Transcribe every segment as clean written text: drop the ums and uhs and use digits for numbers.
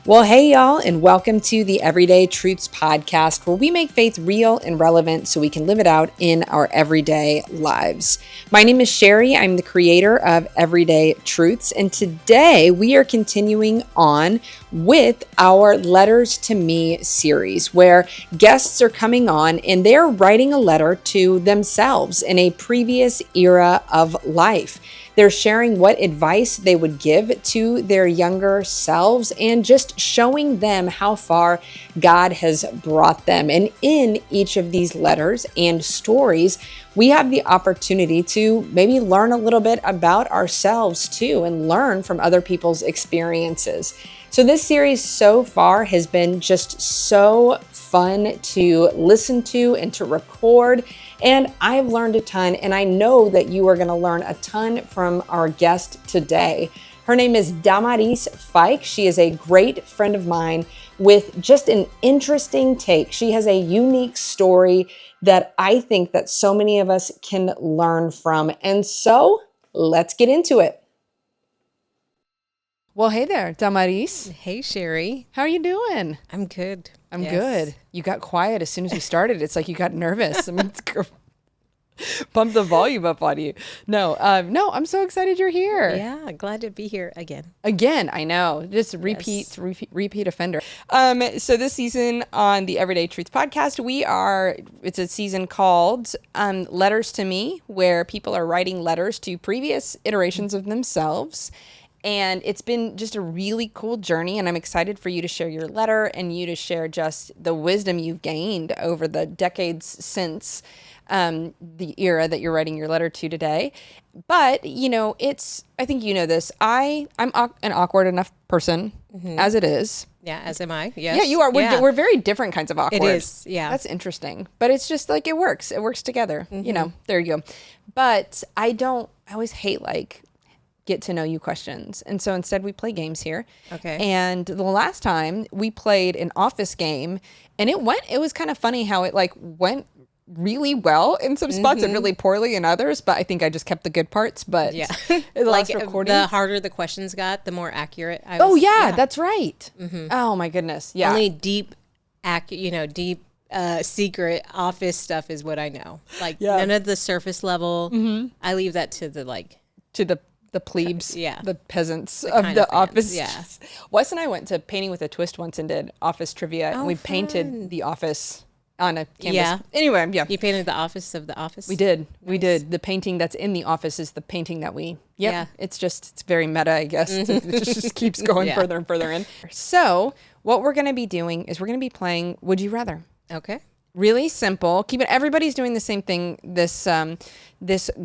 Well, hey, y'all, and welcome to the Everyday Truths podcast, where we make faith real and relevant so we can live it out in our everyday lives. My name is Sherri. I'm the creator of Everyday Truths, and today we are continuing on with our Letters to Me series, where guests are coming on and they're writing a letter to themselves in a previous era of life. They're sharing what advice they would give to their younger selves and just showing them how far God has brought them. And in each of these letters and stories, we have the opportunity to maybe learn a little bit about ourselves too and learn from other people's experiences. So this series so far has been just so fun to listen to and to record. And I've learned a ton, and I know that you are going to learn a ton from our guest today. Her name is Damaris. She is a great friend of mine with just an interesting take. She has a unique story that I think that so many of us can learn from. And so let's get into it. Well, hey there, Damaris. Hey, Sherri. How are you doing? I'm good. I'm good. You got quiet as soon as we started. It's like you got nervous. I mean, pump the volume up on you. No, I'm so excited you're here. Yeah, glad to be here again. Again, I know. Just repeat offender. So this season on the Everyday Truth podcast, it's a season called Letters to Me, where people are writing letters to previous iterations of themselves. And it's been just a really cool journey, and I'm excited for you to share your letter and you to share just the wisdom you've gained over the decades since the era that you're writing your letter to today. But, I think you know this. I'm an awkward enough person as it is. Yeah, as am I. Yes. Yeah, you are. We're very different kinds of awkward. It is, yeah. That's interesting. But it's just like it works. It works together. There you go. But I always hate get to know you questions. And so instead we play games here. Okay. And the last time we played an office game, and it was kind of funny how it went really well in some spots and really poorly in others, but I think I just kept the good parts. But yeah, the last recording, the harder the questions got, the more accurate I was. That's right. Oh my goodness. Yeah. Only deep secret office stuff is what I know. None of the surface level. I leave that to the plebes, the peasants the of the fans, office. Yeah. Wes and I went to Painting with a Twist once and did office trivia, and we painted the office on a canvas. Yeah. Anyway, yeah. You painted the office of the office? We did. Nice. We did. The painting that's in the office is the painting that we, yeah. It's very meta, I guess. It just keeps going further and further in. So what we're going to be doing is we're going to be playing Would You Rather. Okay. Really simple. Everybody's doing the same thing this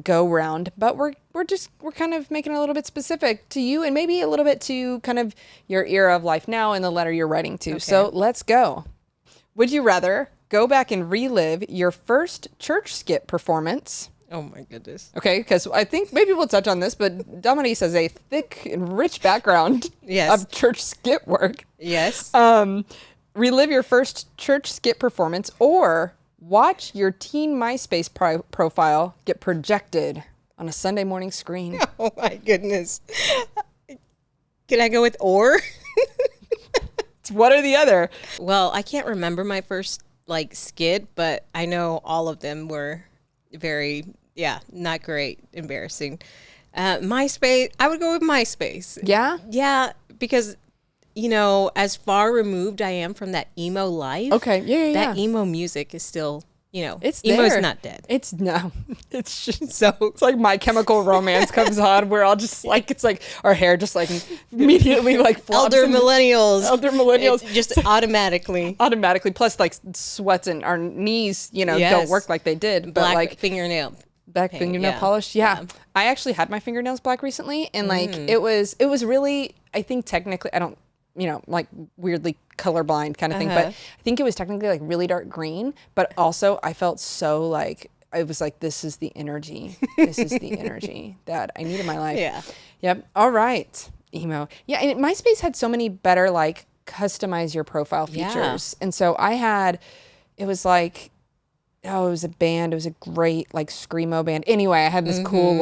go round, but we're kind of making it a little bit specific to you and maybe a little bit to kind of your era of life now and the letter you're writing to. Okay. So let's go. Would you rather go back and relive your first church skit performance? Oh my goodness. Okay, because I think maybe we'll touch on this, but Damaris has a thick and rich background of church skit work. Yes. Relive your first church skit performance, or watch your teen MySpace profile get projected on a Sunday morning screen. Oh my goodness. Can I go with or? It's one or the other. Well, I can't remember my first skit, but I know all of them were very, not great, embarrassing. MySpace, I would go with MySpace. Yeah? Yeah, because as far removed I am from that emo life. Okay, yeah. That emo music is still, it's emo's there. not dead. It's just so it's like My Chemical Romance comes on. We're all just it's like our hair just immediately flops. Elder millennials. It's just automatically. Plus sweats and our knees, don't work like they did. But black fingernail. Fingernail polish. Yeah. I actually had my fingernails black recently, and it was really, I think technically, I don't, weirdly colorblind kind of thing, but I think it was technically really dark green, but also I felt so I was this is the energy. This is the energy that I need in my life. Yeah. Yep. All right. Emo. Yeah. And MySpace had so many better customize your profile features. And so it was Oh, it was a band. It was a great like screamo band. Anyway, I had this cool the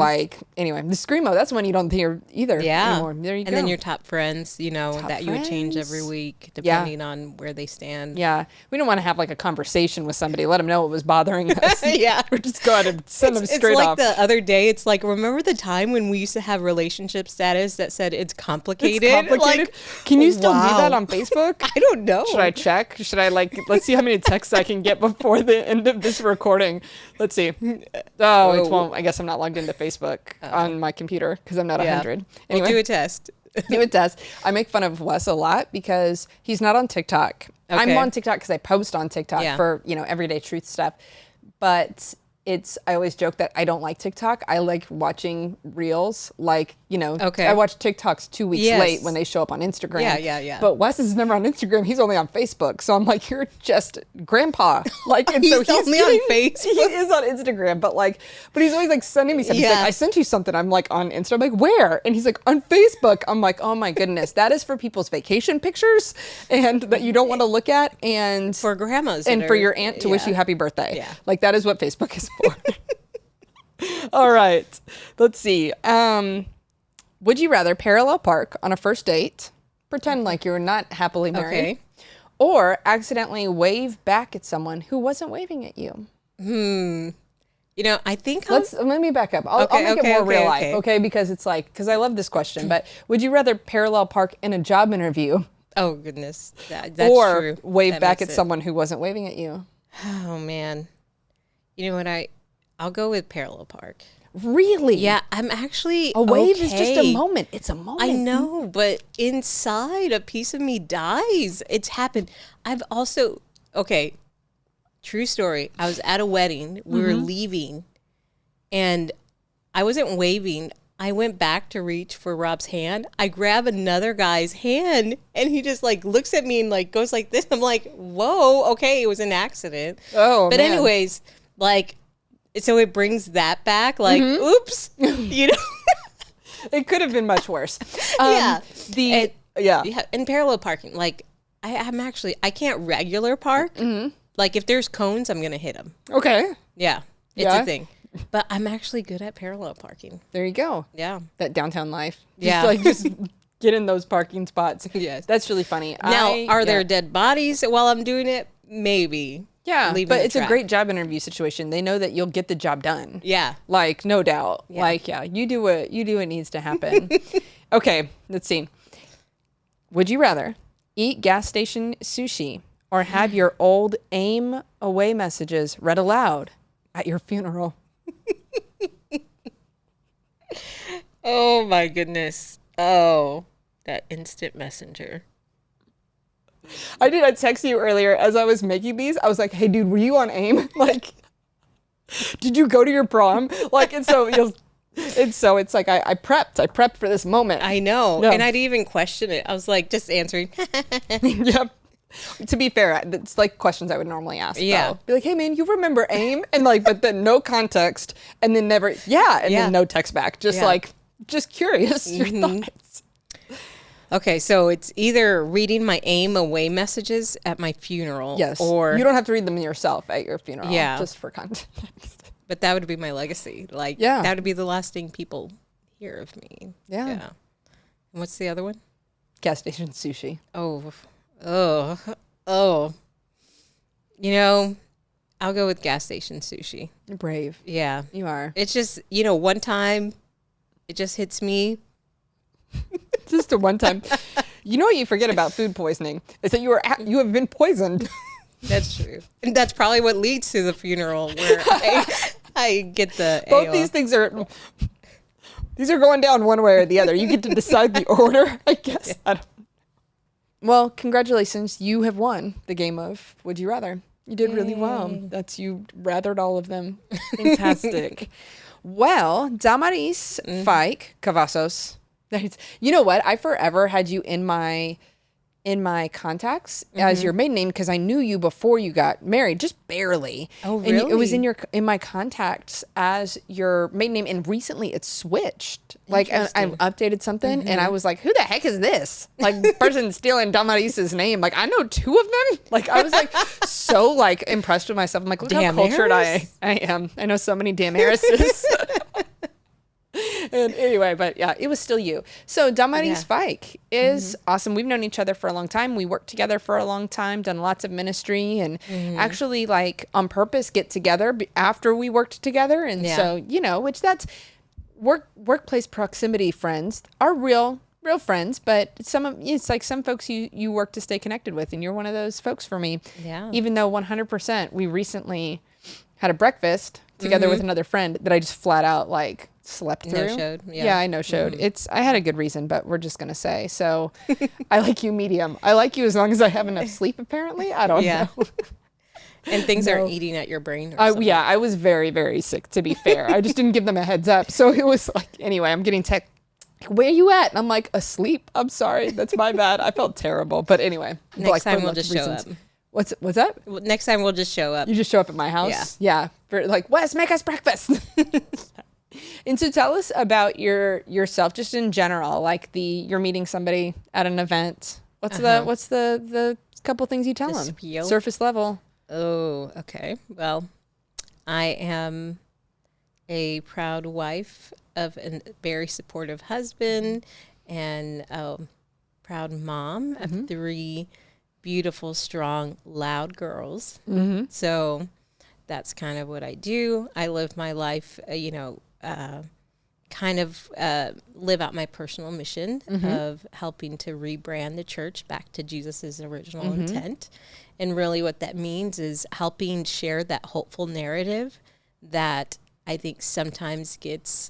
screamo. That's one you don't hear either anymore. There you go. And then your top friends, you know, Top that you would change every friends. week depending on where they stand. Yeah, we don't want to have like a conversation with somebody. Let them know what was bothering us. Yeah, we're just going to send them straight it's like off. the other day. It's like, remember the time when we used to have relationship status that said it's complicated? It's complicated. Like, can you still do that on Facebook? I don't know. Should I check? Should I let's see how many texts I can get before the end of this recording. Let's see. Oh, it won't. I guess I'm not logged into Facebook on my computer because I'm not 100. Anyway, we'll do a test. do a test. I make fun of Wes a lot because he's not on TikTok. Okay. I'm on TikTok because I post on TikTok for, everyday truth stuff. But I always joke that I don't like TikTok. I like watching reels. Like, I watch TikToks 2 weeks late when they show up on Instagram. Yeah. But Wes is never on Instagram. He's only on Facebook. So I'm like, you're just grandpa. Like, and he's so he's only on Facebook. He is on Instagram, but he's always like sending me something. He's like, I sent you something. I'm like on Insta. I'm like, where? And he's like, on Facebook. I'm like, oh my goodness, that is for people's vacation pictures and that you don't want to look at, and for grandmas and for your aunt to wish you happy birthday. Yeah. Like that is what Facebook is for. All right. Let's see. Would you rather parallel park on a first date, pretend like you're not happily married, or accidentally wave back at someone who wasn't waving at you? I think let me back up. I'll make it more real life, okay? Because I love this question, but would you rather parallel park in a job interview? Oh goodness, that's or true. wave That back makes at someone who wasn't waving at you? Oh man, you know what? I'll go with parallel park. Really? Yeah, I'm actually a wave is just a moment. It's a moment. I know, but inside a piece of me dies. It's happened. I've also true story. I was at a wedding. We were leaving, and I wasn't waving. I went back to reach for Rob's hand. I grab another guy's hand, and he just like looks at me and like goes like this. I'm like, whoa, okay, it was an accident. Oh, but man. anyways, like. So it brings that back, like, oops, It could have been much worse. And parallel parking, like, I can't regular park. Like, if there's cones, I'm going to hit them. Okay. Yeah, it's a thing. But I'm actually good at parallel parking. There you go. Yeah. That downtown life. Just just get in those parking spots. Yes. That's really funny. Now, are there dead bodies while I'm doing it? Maybe. Yeah, but it's a great job interview situation. They know that you'll get the job done. Yeah. Like, no doubt. Yeah. Like, you do what needs to happen. Okay, let's see. Would you rather eat gas station sushi or have your old AIM away messages read aloud at your funeral? Oh, my goodness. Oh, that instant messenger. I texted you earlier as I was making these. I was like, hey, dude, were you on AIM? Like, did you go to your prom? Like, and so it's like I prepped for this moment. I know. Yeah. And I'd even question it. I was like, just answering. Yep. To be fair, it's like questions I would normally ask. Yeah. Though. Be like, hey, man, you remember AIM? And like, but then no context and then never, then no text back. Just just curious, your thoughts. Okay, so it's either reading my AIM away messages at my funeral. Yes. Or you don't have to read them yourself at your funeral. Yeah. Just for context. But that would be my legacy. Like, that would be the last thing people hear of me. Yeah. And what's the other one? Gas station sushi. Oh. I'll go with gas station sushi. You're brave. Yeah. You are. It's just, one time it just hits me. Just a one time. You know what you forget about food poisoning is that you have been poisoned. That's true. And that's probably what leads to the funeral where I get the Both AO. these things are going down one way or the other. You get to decide the order, I guess. Yeah. Well, congratulations. You have won the game of Would You Rather. You did really well. You rathered all of them. Fantastic. Well, Damaris, Fike, Cavazos. You know what? I forever had you in my in my contacts as your maiden name because I knew you before you got married, just barely. Oh, And it was really? in my contacts as your maiden name, and recently it's switched. Like I updated something, and I was like, "Who the heck is this? Like person stealing Damaris's name? Like I know two of them." Like I was like so like impressed with myself. I'm like, look how cultured I am. I know so many Damaris's. And anyway, but yeah, it was still you. So Damaris Fike is awesome. We've known each other for a long time. We worked together for a long time, done lots of ministry, and actually like on purpose get together after we worked together. And so, you know, which that's workplace proximity friends are real friends, but it's like some folks you work to stay connected with, and you're one of those folks for me. Yeah. Even though 100%, we recently had a breakfast together with another friend that I just flat out like slept through. No-showed. Yeah, I no-showed. I had a good reason, but we're just going to say. So I like you medium. I like you as long as I have enough sleep, apparently. I don't know. And things aren't eating at your brain or something. Yeah, I was very, very sick, to be fair. I just didn't give them a heads up. So it was like, anyway, I'm getting tech. Where are you at? And I'm like, asleep. I'm sorry. That's my bad. I felt terrible. But anyway. Next time we'll just show up. What's that? Well, next time we'll just show up. You just show up at my house? Yeah. For like, Wes, make us breakfast. And so tell us about yourself, just in general, like you're meeting somebody at an event. What's the couple things you tell them? Spiel? Surface level. Oh, okay. Well, I am a proud wife of a very supportive husband and a proud mom of 3 beautiful, strong, loud girls. So that's kind of what I do. I live my life, kind of live out my personal mission of helping to rebrand the church back to Jesus's original intent. And really what that means is helping share that hopeful narrative that I think sometimes gets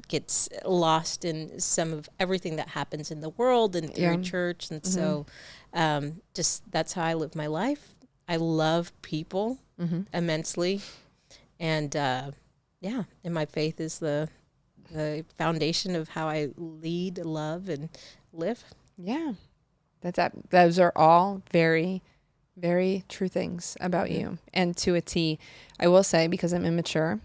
gets lost in some of everything that happens in the world and through church. And so just that's how I live my life. I love people immensely. And and my faith is the foundation of how I lead, love, and live. Yeah. Those are all very, very true things about you. And to a T, I will say, because I'm immature,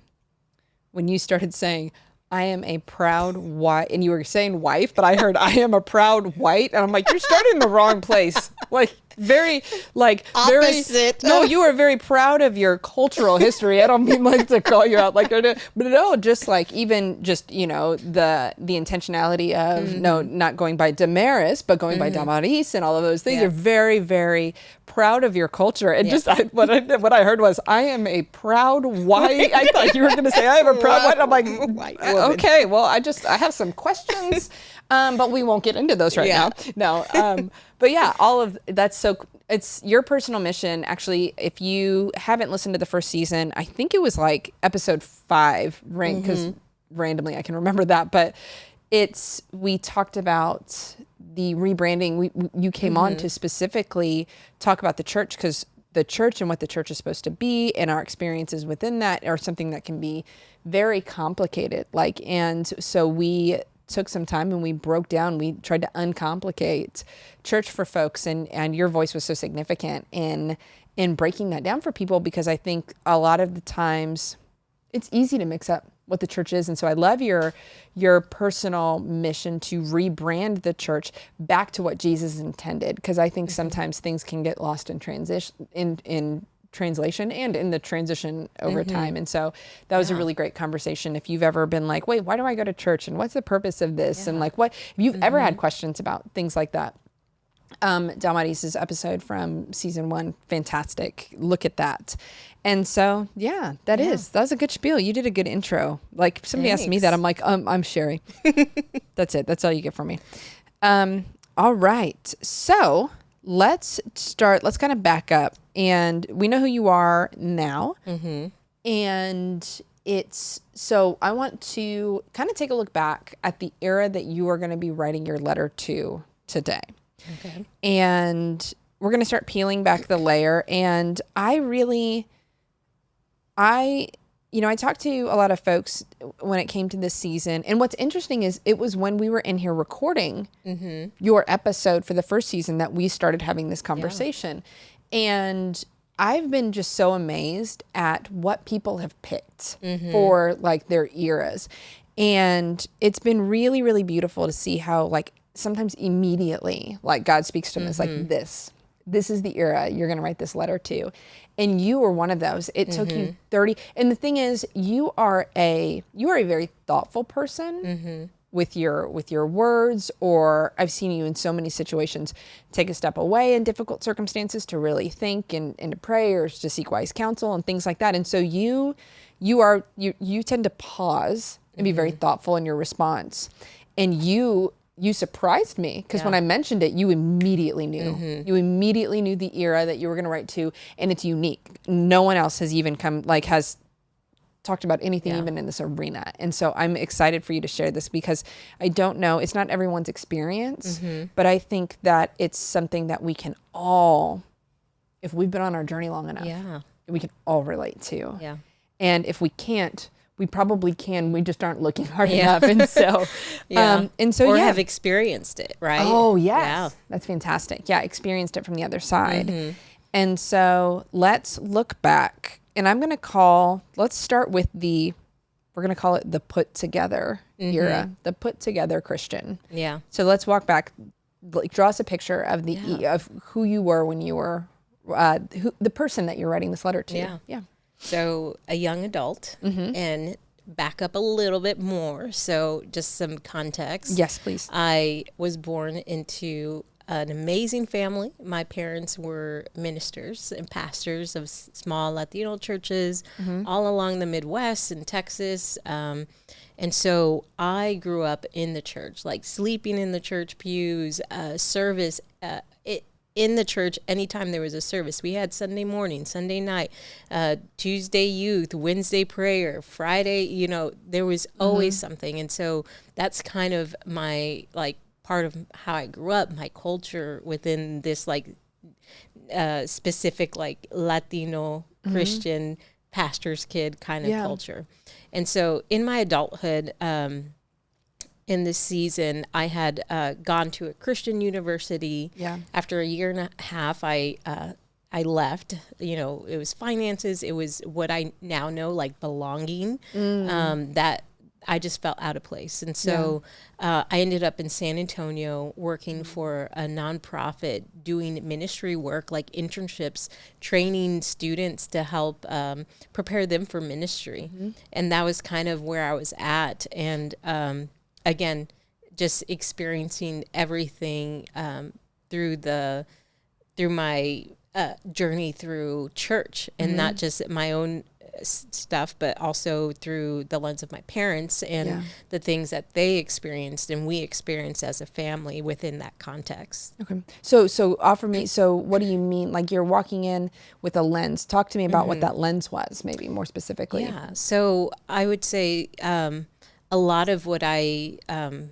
when you started saying, I am a proud wife, and you were saying wife, but I heard I am a proud white, and I'm like, you're starting in the wrong place. Like, very, like, opposite. Very, no, you are very proud of your cultural history. I don't mean like to call you out like, but no, just like even just, you know, the intentionality of not going by Damaris, but going by Damaris and all of those things. You're very, very proud of your culture. And just what I heard was, I am a proud white. I thought you were going to say I am a proud white. I'm like, white okay, well, I have some questions. But we won't get into those now. No. But yeah, all of that's it's your personal mission. Actually, if you haven't listened to the first season, I think it was like episode 5, because randomly I can remember that. But we talked about the rebranding. You came on to specifically talk about the church, because the church and what the church is supposed to be and our experiences within that are something that can be very complicated. And so we took some time and we tried to uncomplicate church for folks, and your voice was so significant in breaking that down for people, because I think a lot of the times it's easy to mix up what the church is. And so I love your personal mission to rebrand the church back to what Jesus intended, because I think sometimes things can get lost in translation and in the transition over time. And so that was a really great conversation. If you've ever been like, wait, why do I go to church? And what's the purpose of this? And like, if you've ever had questions about things like that, Damaris's episode from season 1, fantastic. Look at that. And so, that was a good spiel. You did a good intro. Like, if somebody asked me that, I'm like, I'm Sherri. That's it. That's all you get from me. All right. So let's kind of back up, and we know who you are now. And so I want to kind of take a look back at the era that you are going to be writing your letter to today. Okay. And we're going to start peeling back the layer. And I talked to a lot of folks when it came to this season. And what's interesting is it was when we were in here recording your episode for the first season that we started having this conversation. Yeah. And I've been just so amazed at what people have picked for like their eras. And it's been really, really beautiful to see how like sometimes immediately like God speaks to them as like this is the era you're going to write this letter to. And you were one of those. It took you 30. And the thing is, you are a very thoughtful person with your words, or I've seen you in so many situations take a step away in difficult circumstances to really think and to pray or to seek wise counsel and things like that. And so you tend to pause and be very thoughtful in your response. And you surprised me because when I mentioned it, you immediately knew. You immediately knew the era that you were going to write to, and it's unique. No one else has even has talked about anything even in this arena. And so I'm excited for you to share this because I don't know, it's not everyone's experience, but I think that it's something that we can all, if we've been on our journey long enough, we can all relate to. Yeah. And if we can't, we probably can. We just aren't looking hard enough. And so, or have experienced it, right? Oh, yes. Yeah. That's fantastic. Yeah. Experienced it from the other side. And so let's look back, and let's start with we're going to call it the put together era, the put together Christian. Yeah. So let's walk back, like draw us a picture of of who you were when you were, the person that you're writing this letter to. Yeah. Yeah. So a young adult, and back up a little bit more. So just some context. Yes, please. I was born into an amazing family. My parents were ministers and pastors of small Latino churches all along the Midwest and Texas. And so I grew up in the church, like sleeping in the church pews, service, in the church anytime there was a service. We had Sunday morning, Sunday night, Tuesday youth, Wednesday prayer, Friday, there was always something. And so that's kind of my, like, part of how I grew up, my culture within this, like, specific, like, Latino Christian pastor's kid kind of culture. And so in my adulthood, in this season, I had gone to a Christian university. Yeah. After a year and a half, I left. It was finances. It was what I now know, like belonging, that I just felt out of place. And so I ended up in San Antonio working for a nonprofit, doing ministry work, like internships, training students to help prepare them for ministry. And that was kind of where I was at. And again, just experiencing everything through my journey through church, and not just my own stuff, but also through the lens of my parents and the things that they experienced and we experienced as a family within that context. Okay. So offer me, so what do you mean? Like you're walking in with a lens. Talk to me about what that lens was, maybe more specifically. Yeah. So I would say, a lot of what the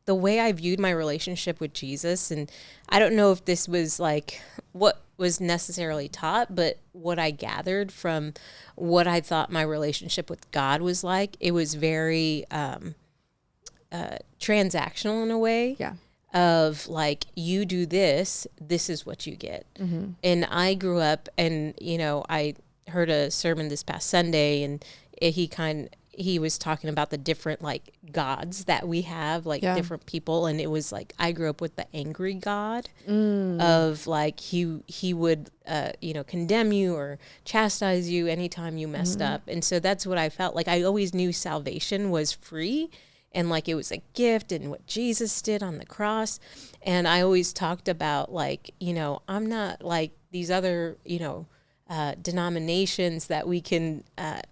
way I viewed my relationship with Jesus, and I don't know if this was like what was necessarily taught, but what I gathered from what I thought my relationship with God was like, it was very transactional in a way. Yeah. Of like, you do this is what you get. And I grew up, and I heard a sermon this past Sunday, and he was talking about the different like gods that we have, like different people. And it was like, I grew up with the angry God of like, he would, condemn you or chastise you anytime you messed up. And so that's what I felt like. I always knew salvation was free and like, it was a gift and what Jesus did on the cross. And I always talked about like, I'm not like these other, denominations that we can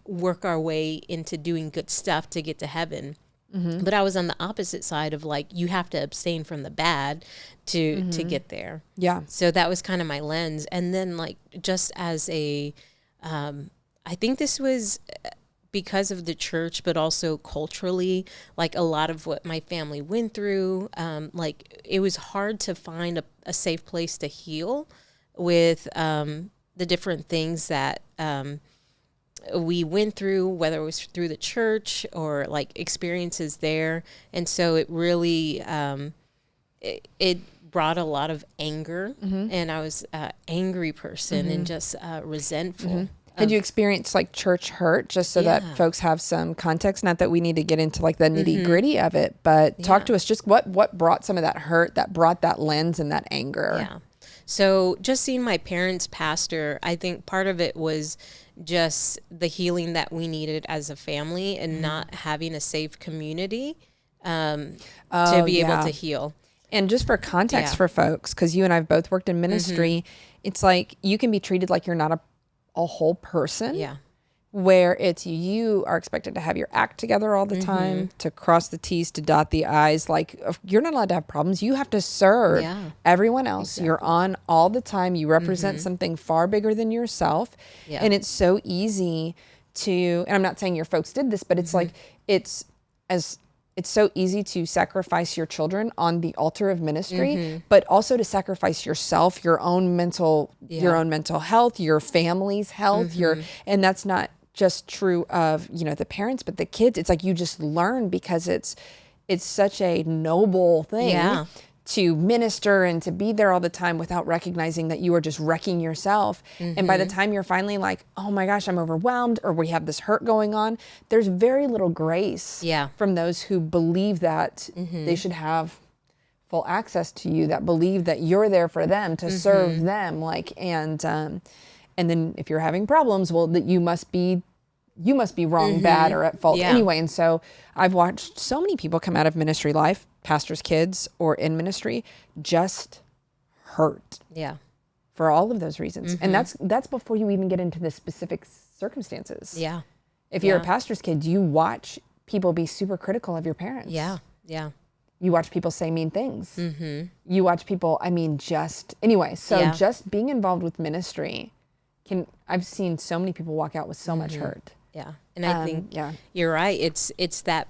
work our way into doing good stuff to get to heaven. But I was on the opposite side of like, you have to abstain from the bad to get there. Yeah. So that was kind of my lens. And then like, just as I think this was because of the church, but also culturally, like a lot of what my family went through, like it was hard to find a safe place to heal with, the different things that we went through, whether it was through the church or like experiences there. And so it really, it brought a lot of anger, and I was an angry person and just resentful. Had you experienced like church hurt, just so that folks have some context? Not that we need to get into like the nitty gritty of it, but talk to us just what brought some of that hurt, that brought that lens and that anger. Yeah. So just seeing my parents pastor, I think part of it was just the healing that we needed as a family and not having a safe community to be able to heal. And just for context for folks, because you and I have both worked in ministry, it's like you can be treated like you're not a whole person. Yeah. Where it's you are expected to have your act together all the time, to cross the T's, to dot the I's. Like, you're not allowed to have problems. You have to serve everyone else. Exactly. You're on all the time. You represent something far bigger than yourself. Yeah. And it's so easy to, and I'm not saying your folks did this, but it's like, it's so easy to sacrifice your children on the altar of ministry, but also to sacrifice yourself, your own mental health, your family's health, and that's not just true of, the parents, but the kids. It's like you just learn, because it's such a noble thing to minister and to be there all the time without recognizing that you are just wrecking yourself. And by the time you're finally like, oh my gosh, I'm overwhelmed, or we have this hurt going on, there's very little grace from those who believe that they should have full access to you, that believe that you're there for them to serve them. Like, and then if you're having problems, well, that you must be wrong, bad, or at fault anyway. And so I've watched so many people come out of ministry life, pastors' kids or in ministry, just hurt. Yeah. For all of those reasons. And that's before you even get into the specific circumstances. Yeah. If you're a pastor's kid, you watch people be super critical of your parents. Yeah. Yeah. You watch people say mean things. You watch people, just being involved with ministry I've seen so many people walk out with so much hurt. Yeah. And I think you're right. It's that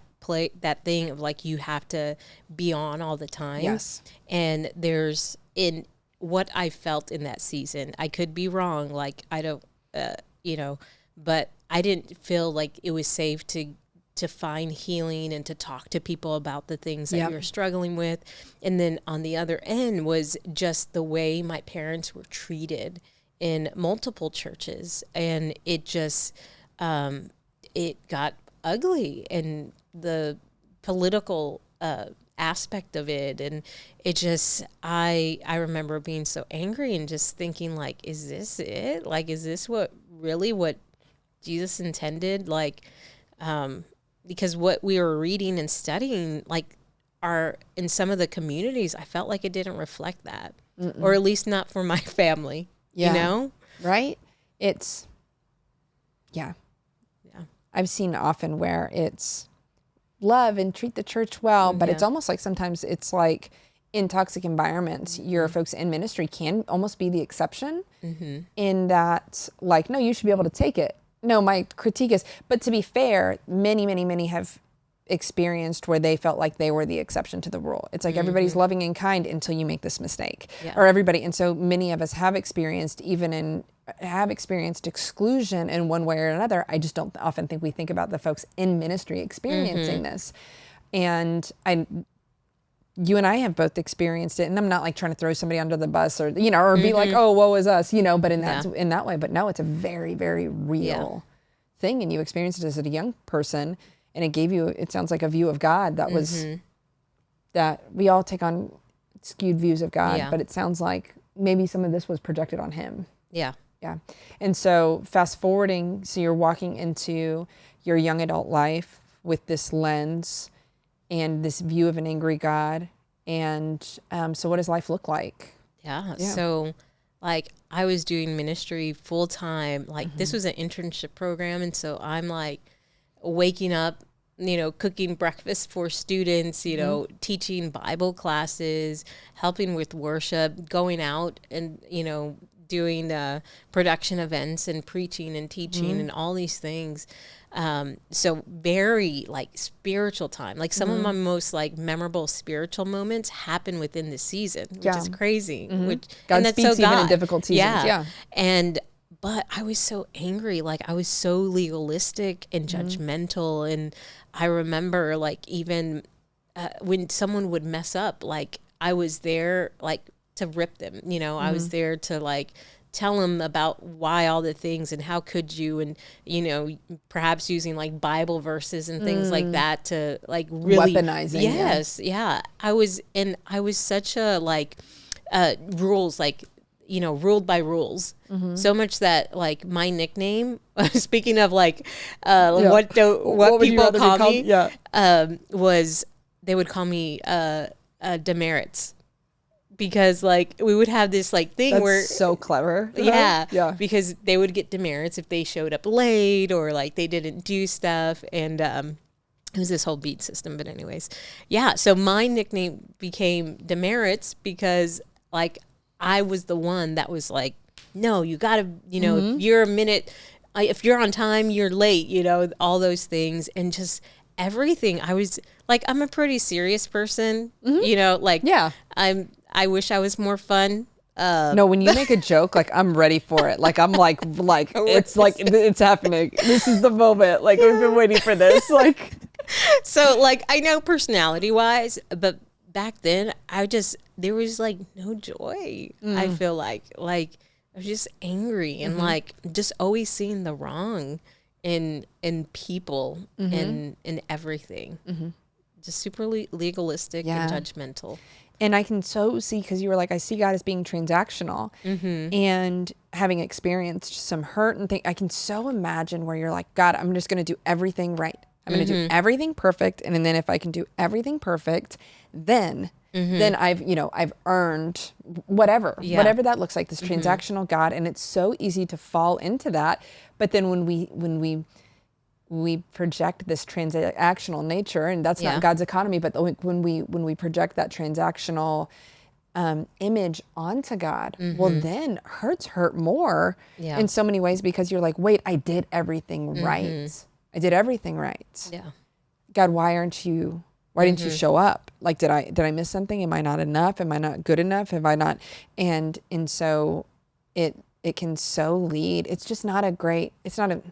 thing of like, you have to be on all the time. Yes. And there's, in what I felt in that season, I could be wrong. Like, I don't, but I didn't feel like it was safe to find healing and to talk to people about the things that you're struggling with. And then on the other end was just the way my parents were treated in multiple churches, and it just it got ugly, and the political aspect of it, and it just I remember being so angry and just thinking, like, is this it? Like, is this what Jesus intended? Like, because what we were reading and studying, like, in some of the communities, I felt like it didn't reflect that, or at least not for my family. Yeah. Right? It's, I've seen often where it's love and treat the church well, but it's almost like sometimes it's like in toxic environments, your folks in ministry can almost be the exception in that, like, no, you should be able to take it. No, my critique is, but to be fair, many have experienced where they felt like they were the exception to the rule. It's like everybody's loving and kind until you make this mistake, or everybody. And so many of us have experienced exclusion in one way or another. I just don't often think we think about the folks in ministry experiencing this. And you and I have both experienced it, and I'm not like trying to throw somebody under the bus or be like, oh, woe is us, but in that way. But no, it's a very, very real thing, and you experienced it as a young person. And it gave you, it sounds like, a view of God that was, that we all take on skewed views of God, but it sounds like maybe some of this was projected on him. Yeah. Yeah. And so fast forwarding, so you're walking into your young adult life with this lens and this view of an angry God. And so what does life look like? Yeah. So, like, I was doing ministry full time. Like, this was an internship program. And so I'm like, waking up, cooking breakfast for students, teaching Bible classes, helping with worship, going out and, doing production events and preaching and teaching and all these things. So very like spiritual time. Like some of my most like memorable spiritual moments happen within the season, which is crazy. Which God speaks even in difficult seasons. Yeah. And but I was so angry. Like, I was so legalistic and judgmental. And I remember, like, even when someone would mess up, like, I was there, like, to rip them. You know, I was there to, like, tell them about why all the things and how could you, and, you know, perhaps using, like, Bible verses and things like that to, like, really weaponizing. Yes, yeah. I was such a, like, rules, like, you know, ruled by rules. So much that, like, my nickname, speaking of, like, what people call me, was, they would call me Damaris. Because, like, we would have this, like, thing That's where so clever. yeah, because they would get demerits if they showed up late or, like, they didn't do stuff. And it was this whole beat system. But anyways, yeah, so my nickname became Demerits because, like, I was the one that was like, no, you gotta, you know, if you're a minute, if you're on time, you're late, you know, all those things. And just everything. I was like, I'm a pretty serious person, you know, like, I wish I was more fun. No, when you make a joke, like, I'm ready for it. Like, I'm like it's like it's happening. This is the moment. Like, we've been waiting for this. Like, so, like, I know personality wise, but back then there was, like, no joy. I feel like I was just angry and like just always seeing the wrong in people and in everything. Just super legalistic and judgmental. And I can so see, because you were like, I see God as being transactional and having experienced some hurt and things. I can so imagine where you're like, God, I'm just going to do everything right. I'm going to do everything perfect. And then if I can do everything perfect, then I've earned whatever that looks like, this transactional God. And it's so easy to fall into that. But then when we project this transactional nature, and that's not God's economy, but when we project that transactional image onto God, well, then hurt more in so many ways, because you're like, wait, I did everything right. I did everything right. Yeah. God, why didn't you show up? Like, did I miss something? Am I not enough? Am I not good enough? Have I not? And so it can so lead. It's just not a great, it's a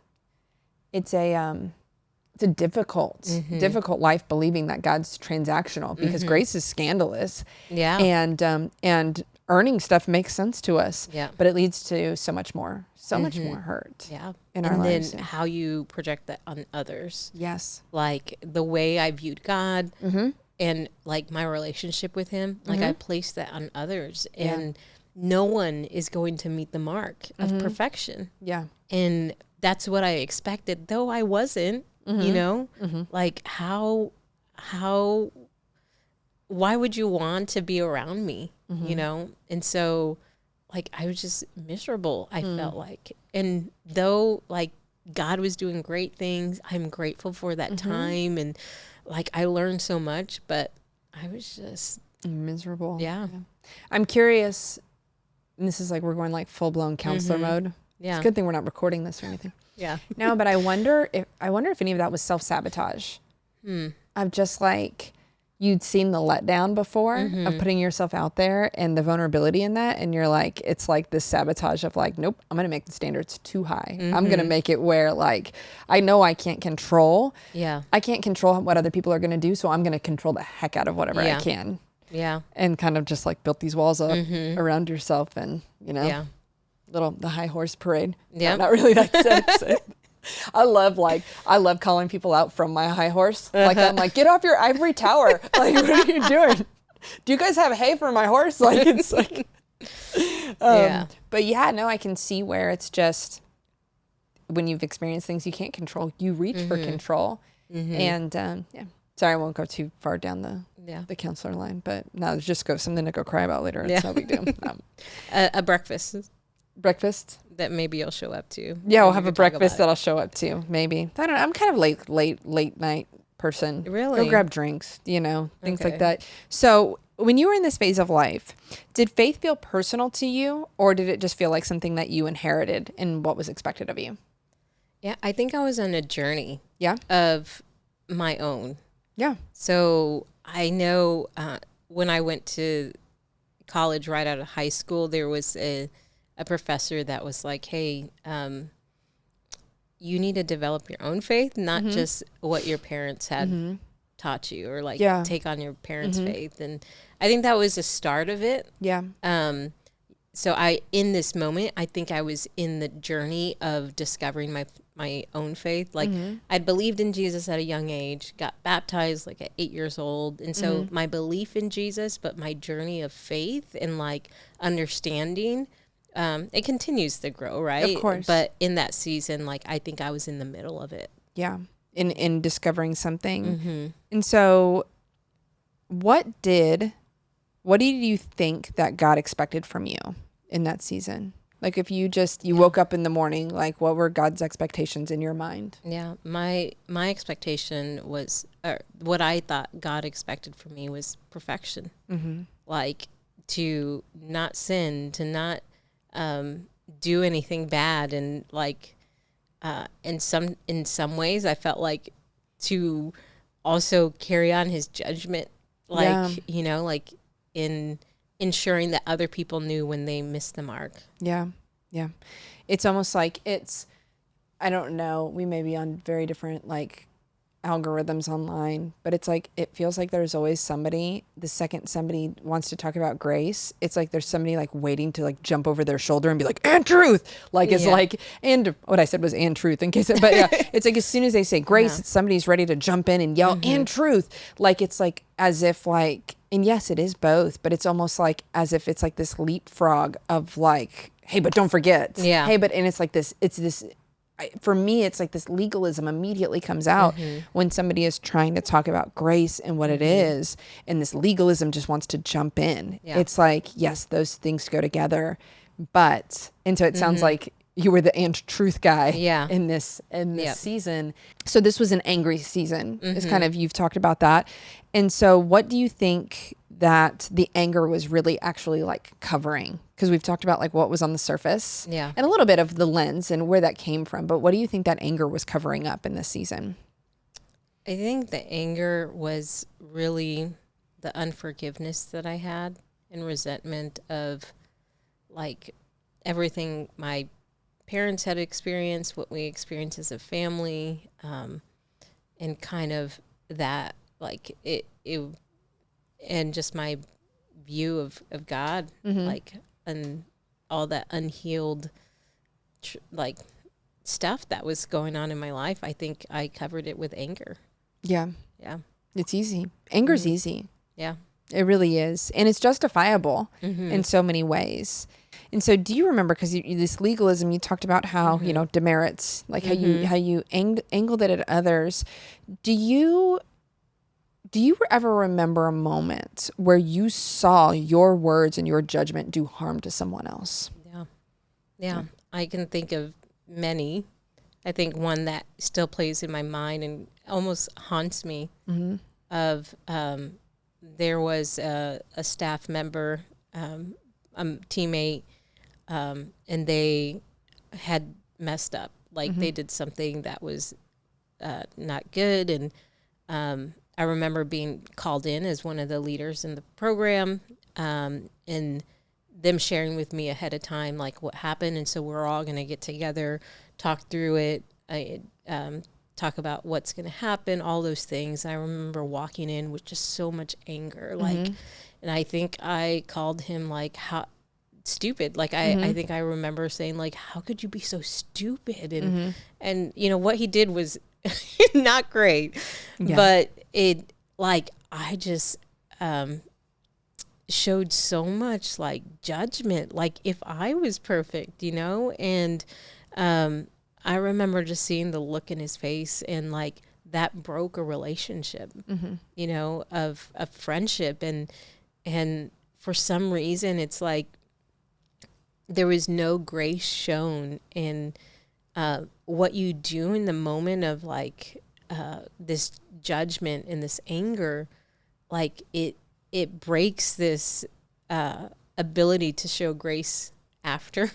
difficult life believing that God's transactional, because grace is scandalous. Yeah. And earning stuff makes sense to us. Yeah. But it leads to so much more hurt. Yeah. In our lives. And then how you project that on others. Yes. Like the way I viewed God and, like, my relationship with him, like, I placed that on others, and no one is going to meet the mark of perfection. Yeah. And that's what I expected, though I wasn't, you know, like, why would you want to be around me, you know? And so, like, I was just miserable, I felt like. And though, like, God was doing great things, I'm grateful for that time. And, like, I learned so much, but I was just miserable. Yeah. I'm curious, and this is like, we're going like full blown counselor mode. Yeah. It's a good thing we're not recording this or anything. Yeah. No, but I wonder if any of that was self-sabotage. Of just like, you'd seen the letdown before of putting yourself out there and the vulnerability in that. And you're like, it's like this sabotage of like, nope, I'm going to make the standards too high. I'm going to make it where, like, I know I can't control. Yeah. I can't control what other people are going to do. So I'm going to control the heck out of whatever I can. Yeah. And kind of just like built these walls up around yourself, and, you know, the high horse parade. Yeah. Not really that sexy. I love calling people out from my high horse. Like, I'm like, get off your ivory tower. Like, what are you doing? Do you guys have hay for my horse? Like, it's like, but yeah, no, I can see where it's just, when you've experienced things you can't control, you reach for control. And sorry, I won't go too far down the counselor line, but no, just something to go cry about later. It's no big deal. A breakfast that maybe you'll show up to. Yeah, we'll have a breakfast that I'll show up to. Maybe. I don't know. I'm kind of late night person. Really? Go grab drinks, you know, things like that. So when you were in this phase of life, did faith feel personal to you, or did it just feel like something that you inherited and what was expected of you? Yeah, I think I was on a journey of my own. Yeah. So I know when I went to college right out of high school, there was a professor that was like, hey, you need to develop your own faith, not just what your parents had taught you, or like take on your parents' faith. And I think that was the start of it. Yeah. So in this moment, I think I was in the journey of discovering my own faith. Like I'd believed in Jesus at a young age, got baptized like at 8 years old. And so my belief in Jesus, but my journey of faith and like understanding, it continues to grow, right? Of course. But in that season, like I think I was in the middle of it. Yeah. In discovering something. And so what did you think that God expected from you in that season? Like if you woke up in the morning, like what were God's expectations in your mind? Yeah, my expectation was, what I thought God expected from me was perfection. Like to not sin, to not do anything bad, and like in some ways I felt like to also carry on his judgment, like like in ensuring that other people knew when they missed the mark. Yeah. Yeah. It's almost like I don't know, we may be on very different like algorithms online, but it's like, it feels like there's always somebody, the second somebody wants to talk about grace, it's like there's somebody like waiting to like jump over their shoulder and be like, and truth, like it's like, and what I said was and truth in case, but yeah, it's like as soon as they say grace, it's somebody's ready to jump in and yell and truth. Like it's like as if like, and yes, it is both, but it's almost like as if it's like this leapfrog of like, hey, but don't forget. Yeah. Hey, but, and it's like this, for me, it's like this legalism immediately comes out when somebody is trying to talk about grace and what it is. And this legalism just wants to jump in. Yeah. It's like, yes, those things go together. But, and so it sounds like you were the and truth guy in this season. So this was an angry season. It's kind of, you've talked about that. And so what do you think that the anger was really actually like covering? Because we've talked about like what was on the surface and a little bit of the lens and where that came from. But what do you think that anger was covering up in this season? I think the anger was really the unforgiveness that I had and resentment of like everything my parents had experienced, what we experienced as a family, and kind of that like it and just my view of God, like, and all that unhealed like stuff that was going on in my life. I think I covered it with anger. Yeah. It's easy. Anger's easy. Yeah. It really is. And it's justifiable in so many ways. And so do you remember, because this legalism, you talked about how, demerits, like how you angled it at others. Do you ever remember a moment where you saw your words and your judgment do harm to someone else? Yeah. I can think of many. I think one that still plays in my mind and almost haunts me of there was a staff member, a teammate, and they had messed up. Like they did something that was not good. And I remember being called in as one of the leaders in the program, and them sharing with me ahead of time, like what happened. And so we're all going to get together, talk through it, talk about what's going to happen, all those things. I remember walking in with just so much anger, like, and I think I called him like, how stupid. Like I think I remember saying like, how could you be so stupid? And what he did was not great, but it, like, I just, showed so much like judgment, like if I was perfect, and, I remember just seeing the look in his face, and like that broke a relationship, of friendship. And for some reason, it's like there was no grace shown in what you do in the moment of like this judgment and this anger. Like it breaks this ability to show grace after.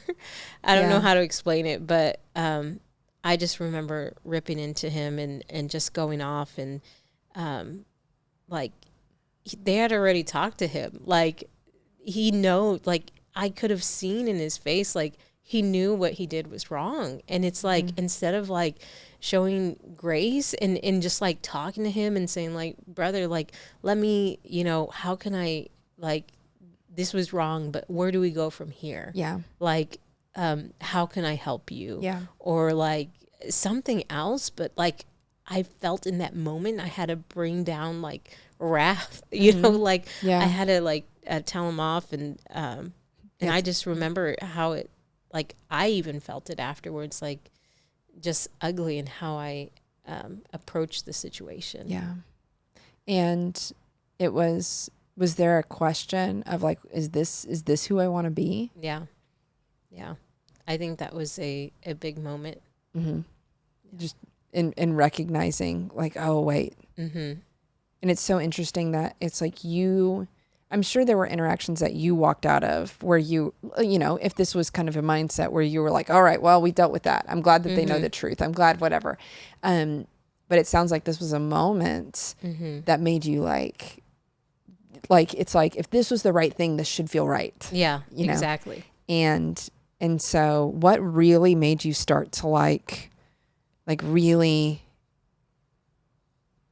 I don't know how to explain it, but I just remember ripping into him and just going off, and like they had already talked to him. Like he like I could have seen in his face, like, he knew what he did was wrong. And it's like, instead of like showing grace and just like talking to him and saying like, brother, like, let me, how can I, like, this was wrong, but where do we go from here? Yeah. Like, how can I help you? Yeah. Or like something else. But like, I felt in that moment I had to bring down like wrath, like Yeah. I had to like tell him off. And I just remember how it, like, I even felt it afterwards, like just ugly in how I approached the situation. Yeah. And it was there a question of like, is this who I want to be? Yeah. Yeah. I think that was a big moment. Mm-hmm. Yeah. Just in recognizing like, oh, wait. Mm-hmm. And it's so interesting that it's like I'm sure there were interactions that you walked out of where if this was kind of a mindset where you were like, all right, well, we dealt with that. I'm glad that they know the truth. I'm glad, whatever. But it sounds like this was a moment that made you like, it's like, if this was the right thing, this should feel right. Yeah, exactly. And so what really made you start to like really,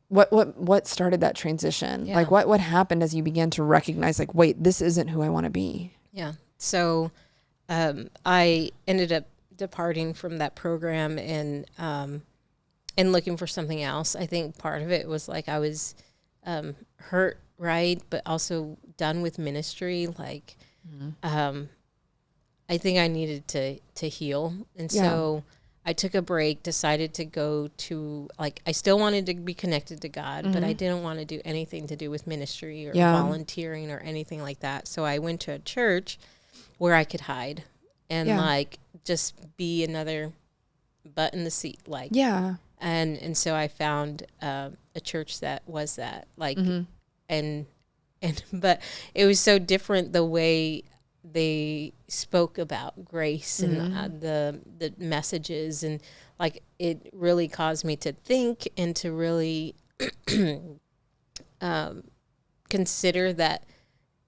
what started that transition? Yeah. Like what happened as you began to recognize like, wait, this isn't who I want to be? Yeah. So I ended up departing from that program and looking for something else. I think part of it was like I was hurt, right? But also done with ministry. Like I think I needed to heal. And so I took a break, decided to go to, like, I still wanted to be connected to God, but I didn't want to do anything to do with ministry or volunteering or anything like that. So I went to a church where I could hide and like just be another butt in the seat. Like, and so I found a church that was that, like, and but it was so different the way they spoke about grace and the messages, and like it really caused me to think and to really consider that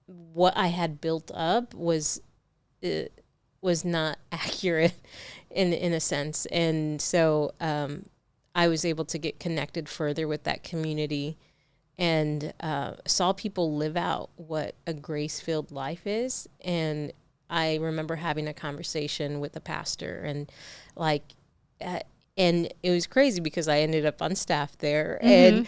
what I had built up was not accurate in a sense. And so I was able to get connected further with that community and saw people live out what a grace-filled life is. And I remember having a conversation with the pastor, and like, and it was crazy because I ended up on staff there, and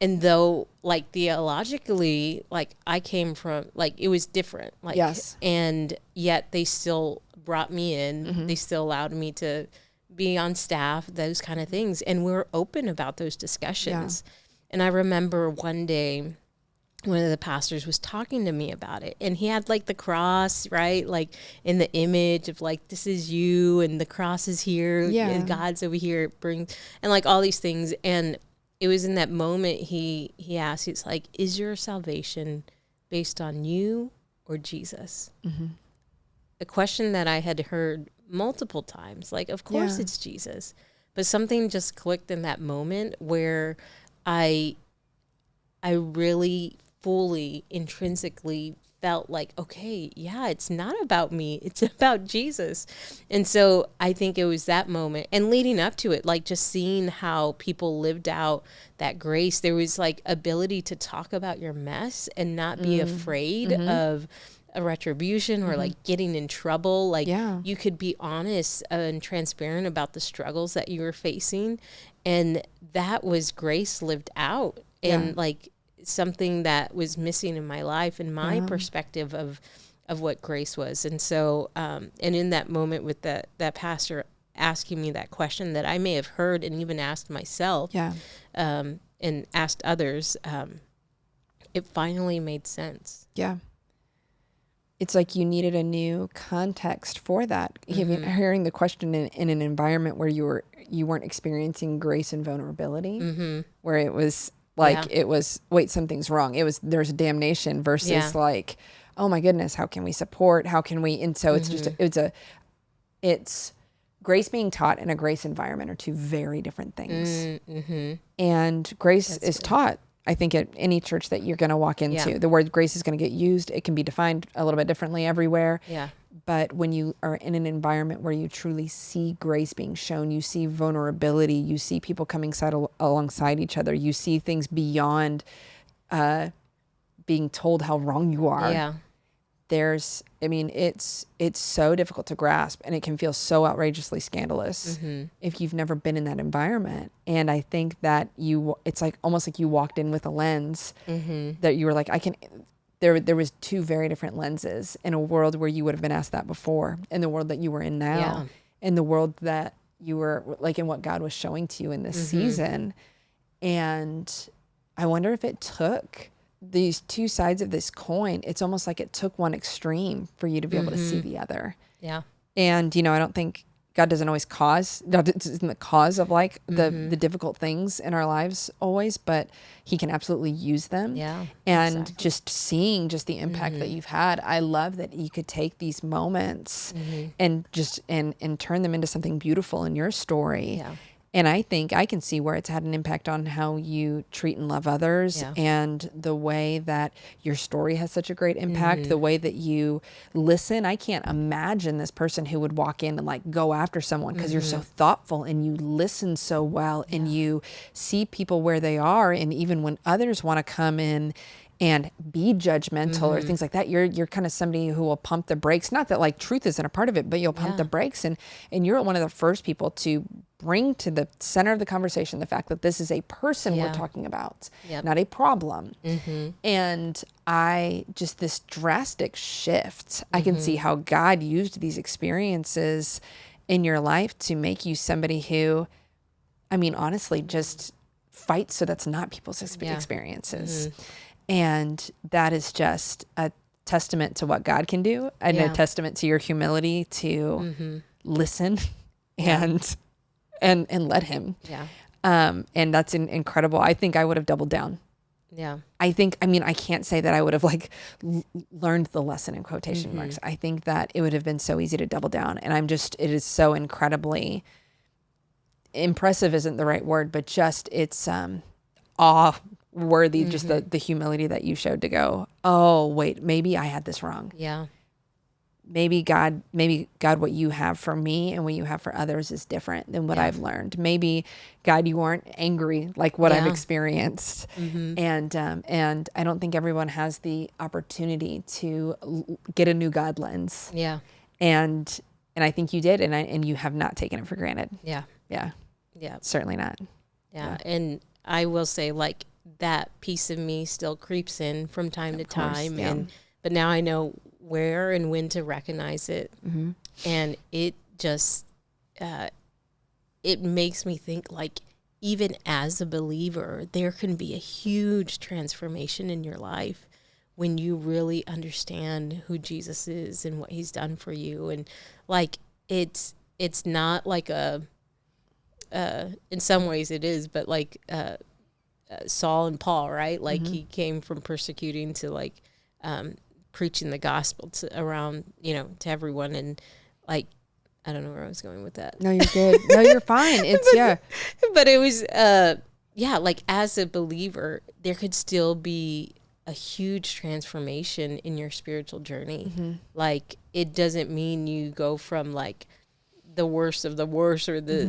though like theologically, like I came from, like, it was different, like, and yet they still brought me in. They still allowed me to be on staff, those kind of things, and we were open about those discussions. And I remember one day one of the pastors was talking to me about it, and he had like the cross, right? Like in the image of like, this is you, and the cross is here, and God's over here, and like all these things. And it was in that moment he asked, he's like, is your salvation based on you or Jesus? A question that I had heard multiple times. Like, of course it's Jesus. But something just clicked in that moment where I really fully, intrinsically felt like, okay, yeah, it's not about me. It's about Jesus. And so I think it was that moment. And leading up to it, like just seeing how people lived out that grace, there was like ability to talk about your mess and not be afraid of a retribution or like getting in trouble. Like you could be honest and transparent about the struggles that you were facing. And that was grace lived out. And like something that was missing in my life and my perspective of what grace was. And so, and in that moment with that pastor asking me that question that I may have heard and even asked myself, and asked others, it finally made sense. Yeah. It's like you needed a new context for that. Hearing the question in an environment where you weren't experiencing grace and vulnerability, where it was like, it was, wait, something's wrong. There's damnation versus like, oh my goodness, how can we support? How can we? And so it's grace being taught in a grace environment are two very different things. And grace is taught I think at any church that you're going to walk into, the word grace is going to get used. It can be defined a little bit differently everywhere. Yeah. But when you are in an environment where you truly see grace being shown, you see vulnerability, you see people coming alongside each other, you see things beyond being told how wrong you are. Yeah. It's so difficult to grasp, and it can feel so outrageously scandalous if you've never been in that environment. And I think that it's like almost like you walked in with a lens that you were like, there was two very different lenses in a world where you would have been asked that before, in the world that you were in now, in the world that you were like, in what God was showing to you in this season. And I wonder if it took these two sides of this coin. It's almost like it took one extreme for you to be able to see the other. Yeah. And, I don't think God doesn't always God isn't the cause of like the difficult things in our lives always, but he can absolutely use them. Yeah. And just seeing just the impact that you've had. I love that you could take these moments and just, and turn them into something beautiful in your story. Yeah. And I think I can see where it's had an impact on how you treat and love others, and the way that your story has such a great impact, the way that you listen. I can't imagine this person who would walk in and like go after someone, because you're so thoughtful and you listen so well and you see people where they are. And even when others want to come in and be judgmental or things like that, you're kind of somebody who will pump the brakes. Not that like truth isn't a part of it, but you'll pump the brakes, and you're one of the first people to bring to the center of the conversation the fact that this is a person we're talking about, not a problem. And this drastic shift, I can see how God used these experiences in your life to make you somebody who, honestly, just fights so that's not people's experiences. And that is just a testament to what God can do, and a testament to your humility to listen and let him. Yeah. And that's incredible. I think I would have doubled down. Yeah. I can't say that I would have like learned the lesson in quotation marks. I think that it would have been so easy to double down. And it is so incredibly impressive isn't the right word, but just it's awe-worthy, just the humility that you showed to go, oh, wait, maybe I had this wrong. Yeah. Maybe God, what you have for me and what you have for others is different than what I've learned. Maybe God, you aren't angry like what I've experienced. And I don't think everyone has the opportunity to get a new God lens. Yeah. And I think you did. And you have not taken it for granted. Yeah. Yeah. Yeah. Certainly not. Yeah. And I will say, like, that piece of me still creeps in from time to time. But now I know where and when to recognize it. And it just, it makes me think, like, even as a believer, there can be a huge transformation in your life when you really understand who Jesus is and what he's done for you. And like, it's not like in some ways it is, but like, Saul and Paul, right? Like he came from persecuting to like, preaching the gospel to everyone. And like, I don't know where I was going with that. No, you're good. No, you're fine. It's but it was, like as a believer, there could still be a huge transformation in your spiritual journey. Like, it doesn't mean you go from like the worst of the worst or the,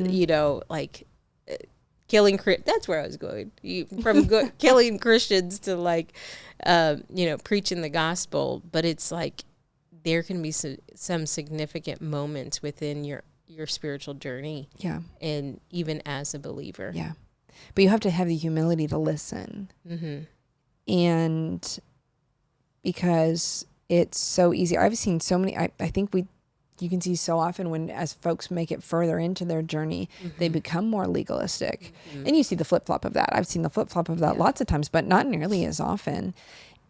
killing, that's where I was going. From killing Christians to like, preaching the gospel. But it's like, there can be some significant moments within your spiritual journey. Yeah. And even as a believer. Yeah. But you have to have the humility to listen. And because it's so easy. I've seen so many, I think you can see so often when, as folks make it further into their journey, they become more legalistic. And you see the flip-flop of that. I've seen the flip-flop of that lots of times, but not nearly as often.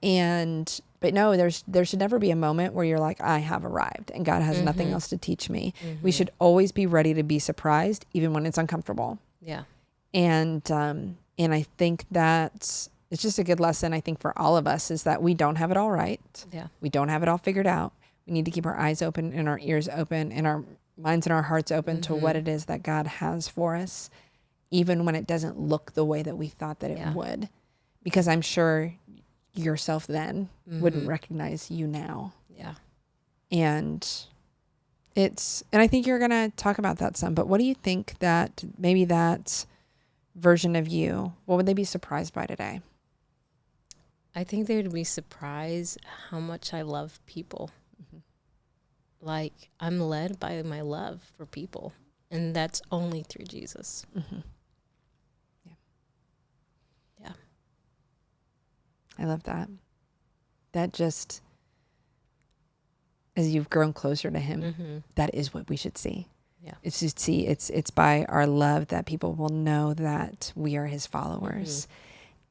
But no, there should never be a moment where you're like, I have arrived and God has nothing else to teach me. We should always be ready to be surprised, even when it's uncomfortable. Yeah. And I think that it's just a good lesson, I think, for all of us, is that we don't have it all right. Yeah. We don't have it all figured out. We need to keep our eyes open and our ears open and our minds and our hearts open to what it is that God has for us, even when it doesn't look the way that we thought that it would. because I'm sure yourself then wouldn't recognize you now. Yeah. And I think you're going to talk about that some, but what do you think that maybe that version of you, what would they be surprised by today? I think they would be surprised how much I love people. Like, I'm led by my love for people, and that's only through Jesus. Yeah. I love that. That just, as you've grown closer to him, that is what we should see. Yeah. It's just see, it's by our love that people will know that we are his followers.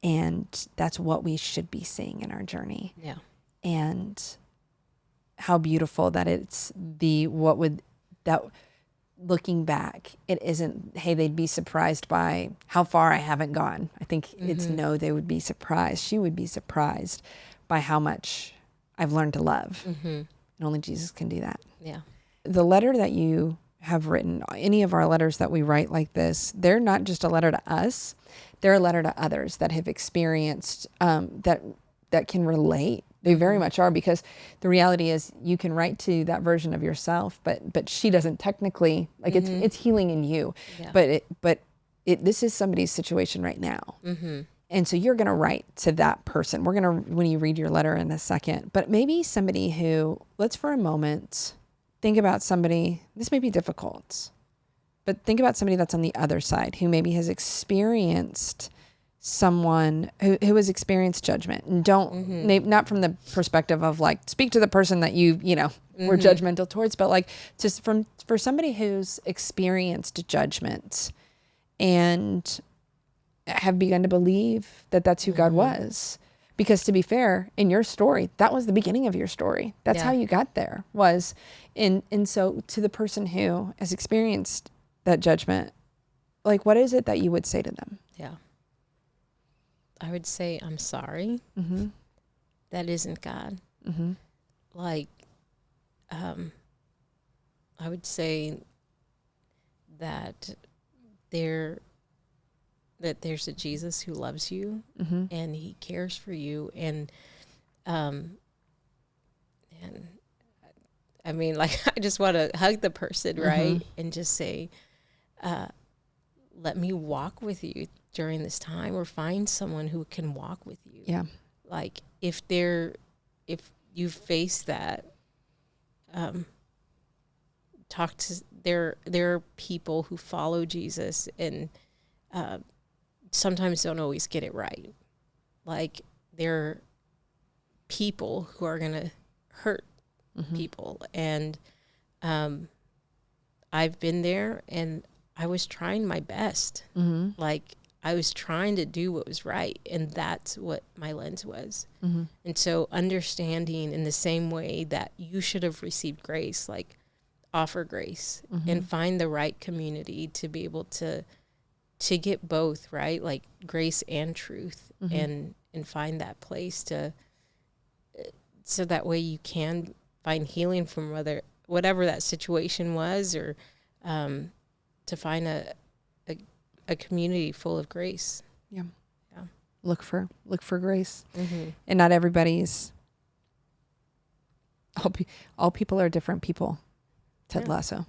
And that's what we should be seeing in our journey. Yeah. And how beautiful that it's looking back, it isn't, hey, they'd be surprised by how far I haven't gone. I think it's no, they would be surprised. She would be surprised by how much I've learned to love. And only Jesus can do that. Yeah. The letter that you have written, any of our letters that we write like this, they're not just a letter to us. They're a letter to others that have experienced, that can relate. They very much are, because the reality is you can write to that version of yourself, but she doesn't technically, like it's healing in you, but this is somebody's situation right now. And so you're going to write to that person. We're going to, when you read your letter in a second, but maybe somebody who, let's for a moment think about somebody, this may be difficult, but think about somebody that's on the other side who maybe has experienced someone who has experienced judgment, and not from the perspective of like, speak to the person that were judgmental towards, but like just for somebody who's experienced judgment and have begun to believe that that's who God was. Because to be fair, in your story, that was the beginning of your story. That's how you got there, was. And so to the person who has experienced that judgment, like, what is it that you would say to them? Yeah. I would say, I'm sorry. That isn't God. Like, I would say that there's a Jesus who loves you, and he cares for you. And I mean, like, I just want to hug the person, right? And just say, let me walk with you during this time, or find someone who can walk with you. Yeah. Like, if you face that, talk to, there are people who follow Jesus and, sometimes don't always get it right. Like, there are people who are going to hurt people. And, I've been there, and I was trying my best. Like, I was trying to do what was right, and that's what my lens was. And so understanding in the same way that you should have received grace, like, offer grace and find the right community to be able to get both, right? Like, grace and truth, and find that place so that way you can find healing from whatever that situation was, or to find a community full of grace. Yeah. Look for grace. And not everybody's, all people are different people. Ted Lasso.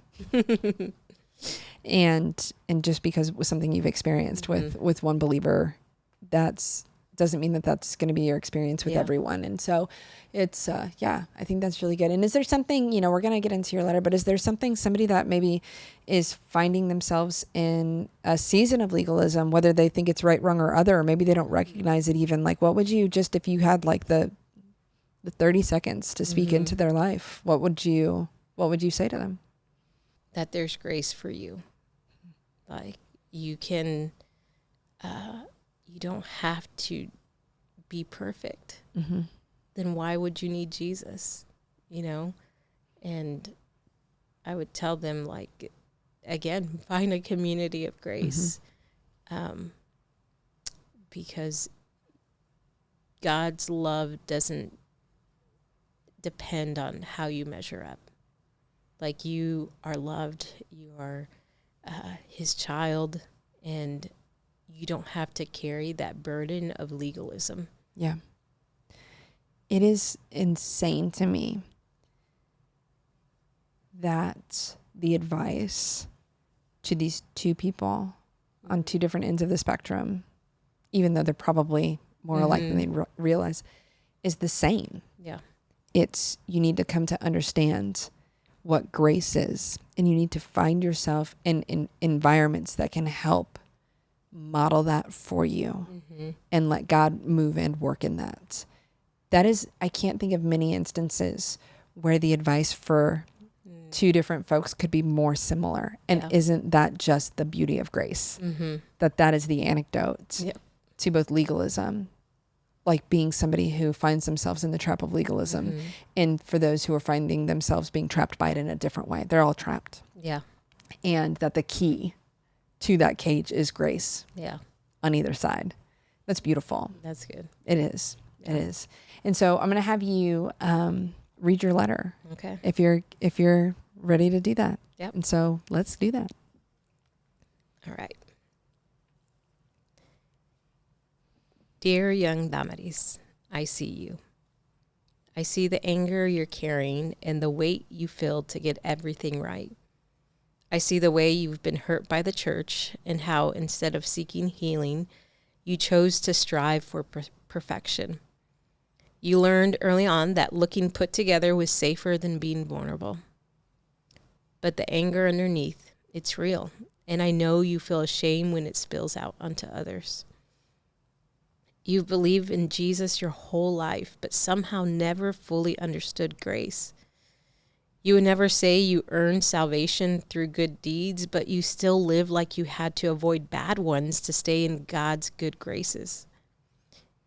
And just because it was something you've experienced with one believer, doesn't mean that that's going to be your experience with everyone. And so it's, I think that's really good. And is there something, we're going to get into your letter, but is there somebody that maybe is finding themselves in a season of legalism, whether they think it's right, wrong, or other, or maybe they don't recognize it even, like, what would you, just if you had like the 30 seconds to speak into their life, what would you say to them? That there's grace for you. Like, you can, you don't have to be perfect. Then why would you need Jesus? And I would tell them, like, again, find a community of grace, because God's love doesn't depend on how you measure up. Like, you are loved, you are his child, and you don't have to carry that burden of legalism. Yeah. It is insane to me that the advice to these two people on two different ends of the spectrum, even though they're probably more alike than they realize, is the same. Yeah. It's, you need to come to understand what grace is, and you need to find yourself in environments that can help model that for you, and let God move and work in that. That is, I can't think of many instances where the advice for two different folks could be more similar. And isn't that just the beauty of grace? That is the antidote to both legalism, like being somebody who finds themselves in the trap of legalism, and for those who are finding themselves being trapped by it in a different way. They're all trapped. Yeah. And that the key to that cage is grace. Yeah. On either side. That's beautiful. That's good. It is. Yeah. It is. And so I'm going to have you read your letter. Okay. If you're ready to do that. Yep. And so let's do that. All right. Dear young Damaris, I see you. I see the anger you're carrying and the weight you feel to get everything right. I see the way you've been hurt by the church and how instead of seeking healing, you chose to strive for perfection. You learned early on that looking put together was safer than being vulnerable. But the anger underneath, it's real, and I know you feel ashamed when it spills out onto others. You've believed in Jesus your whole life, but somehow never fully understood grace. You would never say you earned salvation through good deeds, but you still live like you had to avoid bad ones to stay in God's good graces.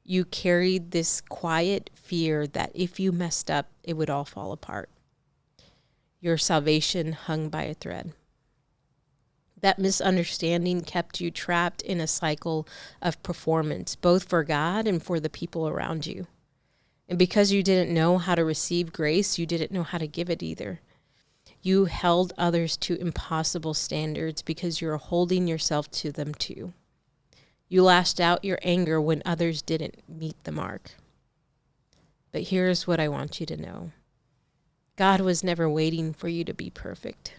You carried this quiet fear that if you messed up, it would all fall apart. Your salvation hung by a thread. That misunderstanding kept you trapped in a cycle of performance, both for God and for the people around you. And because you didn't know how to receive grace, you didn't know how to give it either. You held others to impossible standards because you're holding yourself to them too. You lashed out your anger when others didn't meet the mark. But here's what I want you to know. God was never waiting for you to be perfect.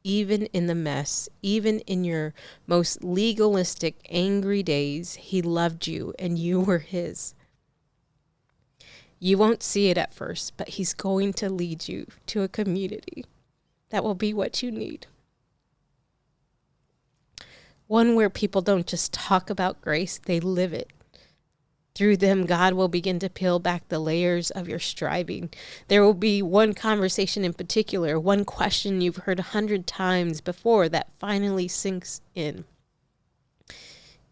Even in the mess, even in your most legalistic, angry days, he loved you and you were his. You won't see it at first, but he's going to lead you to a community that will be what you need. One where people don't just talk about grace, they live it. Through them, God will begin to peel back the layers of your striving. There will be one conversation in particular, one question you've heard 100 times before that finally sinks in.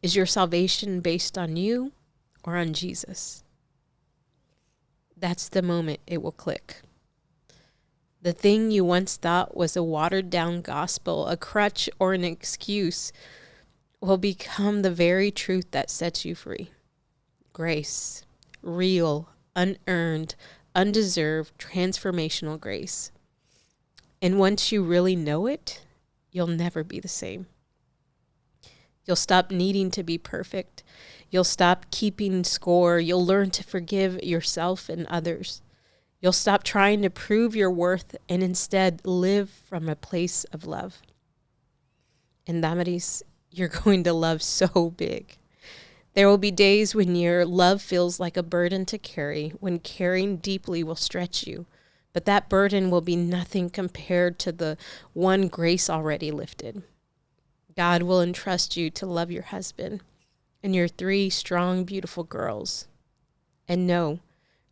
Is your salvation based on you or on Jesus? That's the moment it will click. The thing you once thought was a watered-down gospel, a crutch or an excuse, will become the very truth that sets you free. Grace, real, unearned, undeserved, transformational grace. And once you really know it, you'll never be the same. You'll stop needing to be perfect. You'll stop keeping score. You'll learn to forgive yourself and others. You'll stop trying to prove your worth and instead live from a place of love. And Damaris, you're going to love so big. There will be days when your love feels like a burden to carry, when caring deeply will stretch you. But that burden will be nothing compared to the one grace already lifted. God will entrust you to love your husband and your 3 strong, beautiful girls. And no,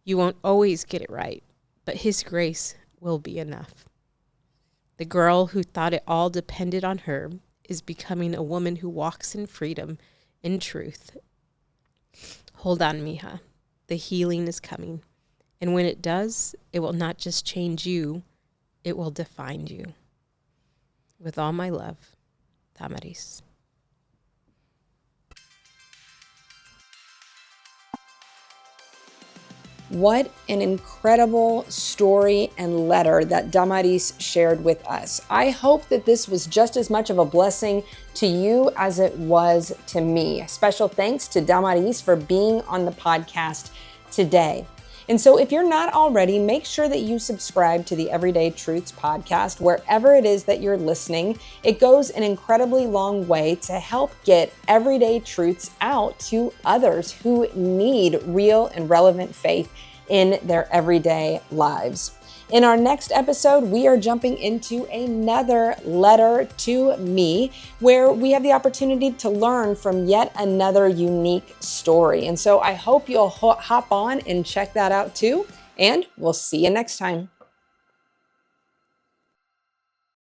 you won't always get it right, but his grace will be enough. The girl who thought it all depended on her is becoming a woman who walks in freedom, in truth. Hold on, mija. The healing is coming. And when it does, it will not just change you, it will define you. With all my love, Damaris. What an incredible story and letter that Damaris shared with us. I hope that this was just as much of a blessing to you as it was to me. Special thanks to Damaris for being on the podcast today. And so if you're not already, make sure that you subscribe to the Everyday Truths podcast wherever it is that you're listening. It goes an incredibly long way to help get everyday truths out to others who need real and relevant faith in their everyday lives. In our next episode, we are jumping into another letter to me, where we have the opportunity to learn from yet another unique story. And so I hope you'll hop on and check that out too. And we'll see you next time.